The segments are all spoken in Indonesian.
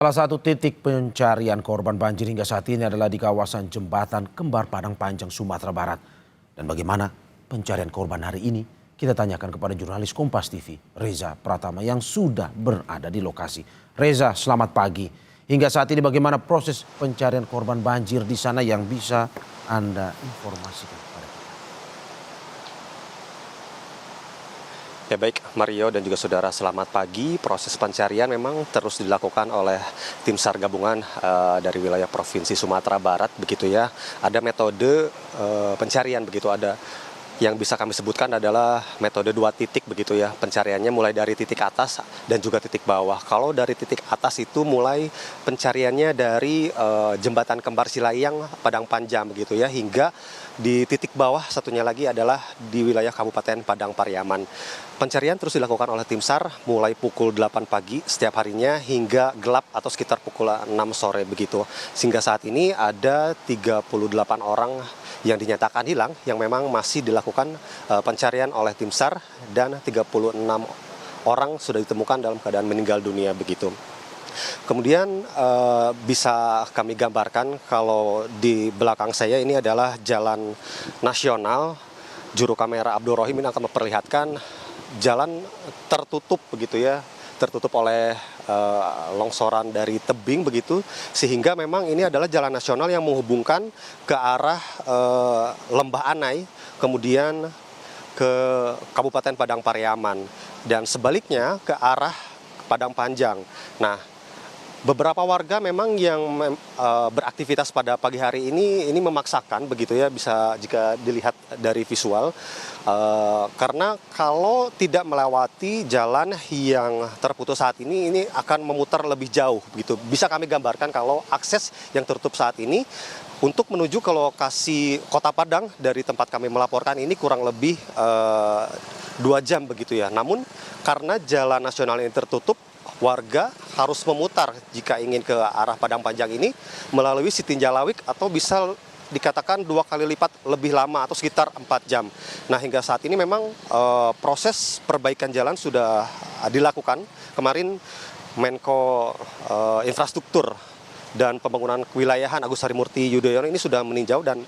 Salah satu titik pencarian korban banjir hingga saat ini adalah di kawasan Jembatan Kembar Padang Panjang, Sumatera Barat. Dan bagaimana pencarian korban hari ini? Kita tanyakan kepada jurnalis Kompas TV, Reza Pratama yang sudah berada di lokasi. Reza, selamat pagi. Hingga saat ini bagaimana proses pencarian korban banjir di sana yang bisa Anda informasikan kepada kita? Ya baik Mario dan juga saudara, selamat pagi. Proses pencarian memang terus dilakukan oleh tim SAR gabungan dari wilayah Provinsi Sumatera Barat begitu ya. Ada metode pencarian begitu, ada yang bisa kami sebutkan adalah metode 2 titik begitu ya. Pencariannya mulai dari titik atas dan juga titik bawah. Kalau dari titik atas itu mulai pencariannya dari Jembatan Kembar Silayang Padang Panjang begitu ya, hingga di titik bawah satunya lagi adalah di wilayah Kabupaten Padang Pariaman. Pencarian terus dilakukan oleh tim SAR mulai pukul 8 pagi setiap harinya hingga gelap atau sekitar pukul 6 sore begitu. Sehingga saat ini ada 38 orang yang dinyatakan hilang yang memang masih dilakukan pencarian oleh tim SAR, dan 36 orang sudah ditemukan dalam keadaan meninggal dunia begitu. Kemudian bisa kami gambarkan kalau di belakang saya ini adalah jalan nasional. Juru kamera Abdul Rohim ini akan memperlihatkan jalan tertutup begitu ya, tertutup oleh longsoran dari tebing begitu, sehingga memang ini adalah jalan nasional yang menghubungkan ke arah Lembah Anai, kemudian ke Kabupaten Padang Pariaman, dan sebaliknya ke arah Padang Panjang. Nah, beberapa warga memang yang beraktivitas pada pagi hari ini memaksakan begitu ya, bisa jika dilihat dari visual, karena kalau tidak melewati jalan yang terputus saat ini akan memutar lebih jauh begitu. Bisa kami gambarkan kalau akses yang tertutup saat ini untuk menuju ke lokasi Kota Padang dari tempat kami melaporkan ini kurang lebih 2 jam begitu ya. Namun karena jalan nasional ini tertutup, warga harus memutar jika ingin ke arah Padang Panjang ini melalui Sitinjalawik, atau bisa dikatakan 2 kali lipat lebih lama atau sekitar 4 jam. Nah, hingga saat ini memang proses perbaikan jalan sudah dilakukan. Kemarin Menko Infrastruktur dan Pembangunan Kewilayahan Agus Harimurti Yudhoyono ini sudah meninjau dan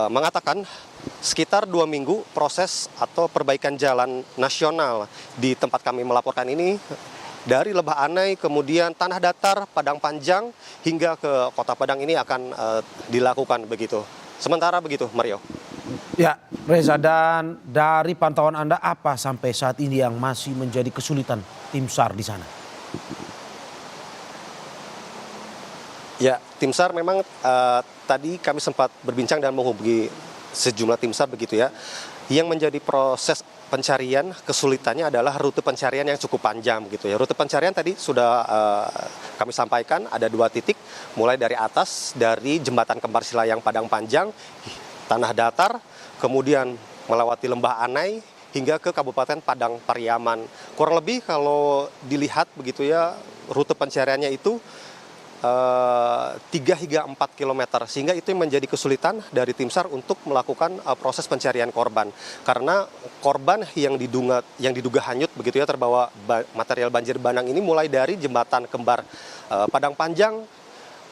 mengatakan sekitar 2 minggu proses atau perbaikan jalan nasional di tempat kami melaporkan ini, dari Lembah Anai, kemudian Tanah Datar, Padang Panjang, hingga ke Kota Padang ini akan dilakukan begitu. Sementara begitu, Mario. Ya, Reza, dan dari pantauan Anda apa sampai saat ini yang masih menjadi kesulitan tim SAR di sana? Ya, tim SAR memang tadi kami sempat berbincang dan menghubungi sejumlah tim SAR begitu ya. Yang menjadi proses pencarian kesulitannya adalah rute pencarian yang cukup panjang begitu ya. Rute pencarian tadi sudah kami sampaikan, ada 2 titik, mulai dari atas dari Jembatan Kembar Silayang Padang Panjang, Tanah Datar, kemudian melewati Lembah Anai hingga ke Kabupaten Padang Pariaman. Kurang lebih kalau dilihat begitu ya, rute pencariannya itu 3 hingga 4 km, sehingga itu menjadi kesulitan dari tim SAR untuk melakukan proses pencarian korban, karena korban yang diduga hanyut begitu ya, terbawa material banjir bandang ini mulai dari Jembatan Kembar Padang Panjang,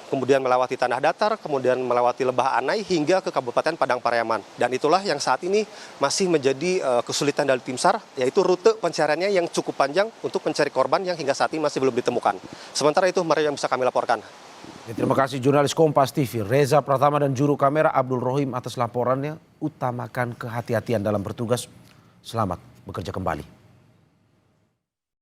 kemudian melewati Tanah Datar, kemudian melewati Lembah Anai hingga ke Kabupaten Padang Pariaman. Dan itulah yang saat ini masih menjadi kesulitan dari tim SAR, yaitu rute pencariannya yang cukup panjang untuk mencari korban yang hingga saat ini masih belum ditemukan. Sementara itu, Mario, yang bisa kami laporkan. Ya, terima kasih jurnalis Kompas TV, Reza Pratama, dan juru kamera Abdul Rohim atas laporannya. Utamakan kehati-hatian dalam bertugas. Selamat bekerja kembali.